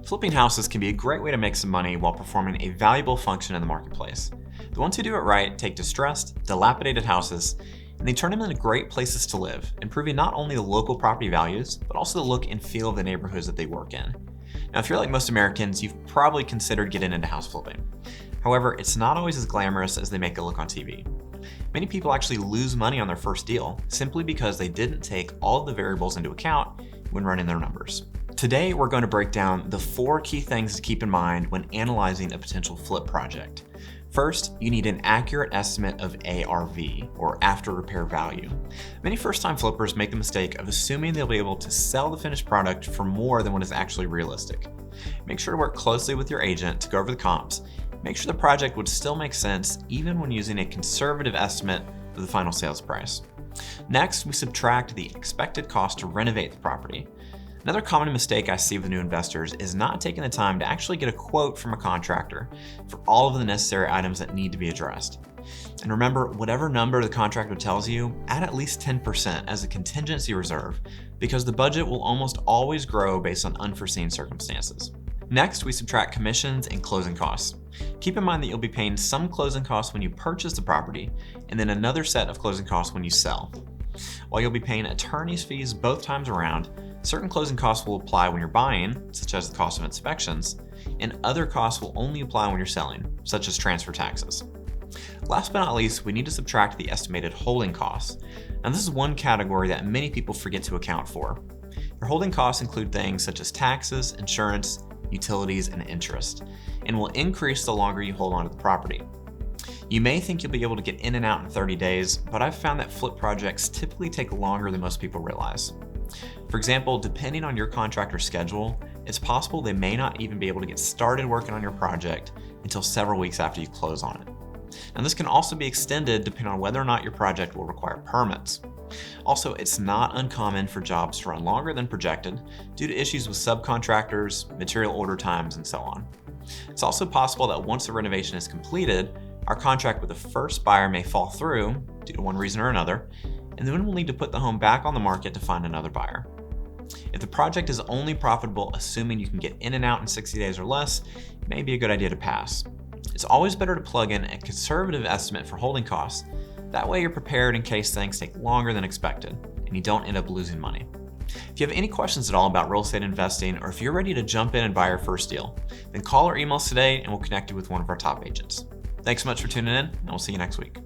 Flipping houses can be a great way to make some money while performing a valuable function in the marketplace. The ones who do it right take distressed, dilapidated houses, and they turn them into great places to live, improving not only the local property values, but also the look and feel of the neighborhoods that they work in. Now, if you're like most Americans, you've probably considered getting into house flipping. However, it's not always as glamorous as they make it look on TV. Many people actually lose money on their first deal simply because they didn't take all of the variables into account when running their numbers. Today, we're going to break down the 4 key things to keep in mind when analyzing a potential flip project. First, you need an accurate estimate of ARV, or after repair value. Many first-time flippers make the mistake of assuming they'll be able to sell the finished product for more than what is actually realistic. Make sure to work closely with your agent to go over the comps. Make sure the project would still make sense even when using a conservative estimate of the final sales price. Next, we subtract the expected cost to renovate the property. Another common mistake I see with new investors is not taking the time to actually get a quote from a contractor for all of the necessary items that need to be addressed. And remember, whatever number the contractor tells you, add at least 10% as a contingency reserve, because the budget will almost always grow based on unforeseen circumstances. Next, we subtract commissions and closing costs. Keep in mind that you'll be paying some closing costs when you purchase the property, and then another set of closing costs when you sell. While you'll be paying attorney's fees both times around, certain closing costs will apply when you're buying, such as the cost of inspections, and other costs will only apply when you're selling, such as transfer taxes. Last but not least, we need to subtract the estimated holding costs. Now, this is one category that many people forget to account for. Your holding costs include things such as taxes, insurance, utilities, and interest, and will increase the longer you hold onto the property. You may think you'll be able to get in and out in 30 days, but I've found that flip projects typically take longer than most people realize. For example, depending on your contractor's schedule, it's possible they may not even be able to get started working on your project until several weeks after you close on it. Now, this can also be extended depending on whether or not your project will require permits. Also, it's not uncommon for jobs to run longer than projected due to issues with subcontractors, material order times, and so on. It's also possible that once the renovation is completed, our contract with the first buyer may fall through due to one reason or another, and then we'll need to put the home back on the market to find another buyer. If the project is only profitable assuming you can get in and out in 60 days or less, it may be a good idea to pass. It's always better to plug in a conservative estimate for holding costs. That way you're prepared in case things take longer than expected and you don't end up losing money. If you have any questions at all about real estate investing, or if you're ready to jump in and buy your first deal, then call or email us today and we'll connect you with one of our top agents. Thanks so much for tuning in, and we'll see you next week.